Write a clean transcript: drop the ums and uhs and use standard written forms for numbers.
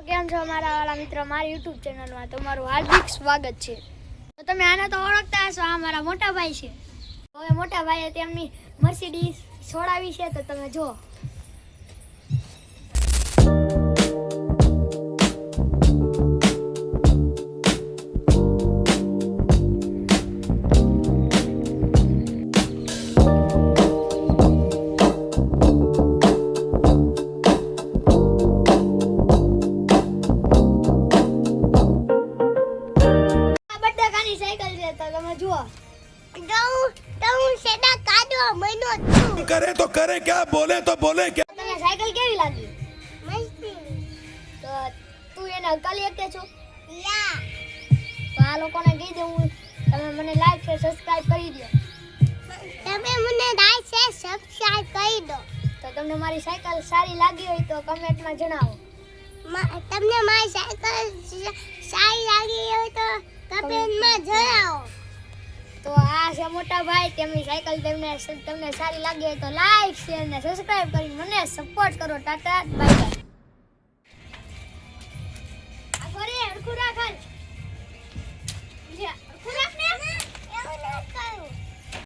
કેમ છો મારા વાળા મિત્રો, મારી યુટ્યુબ ચેનલમાં તમારું હાર્દિક સ્વાગત છે। તો તમે આને તો ઓળખતા હશો, આ મારા મોટા ભાઈ છે। હવે મોટા ભાઈએ તેમની મર્સિડીઝ છોડાવી છે, તો તમે જુઓ। સાયકલ છે તો તમે જુઓ। સેડા કાઢો મહિનો છું करे तो करे क्या बोले तो बोले क्या। તને સાયકલ કેવી લાગી? મસ્તી તો તું એને હકાલી શકે છો? યા તો આ લોકોને કહી દઉં, તમે મને લાઈક છે સબસ્ક્રાઇબ કરી દો। તમે મને લાઈક છે સબસ્ક્રાઇબ કરી દો। તો તમને મારી સાયકલ સારી લાગી હોય તો કમેન્ટમાં જણાવો। તમને મારી સાયકલ સારી લાગી હોય તો કમેન્ટમાં જણાવો। તો આ છે મોટા ભાઈ, તેમની સાયકલ તમને સારી લાગી હોય તો લાઈક શેર અને સબસ્ક્રાઇબ કરી મને સપોર્ટ કરો। Tata bye bye.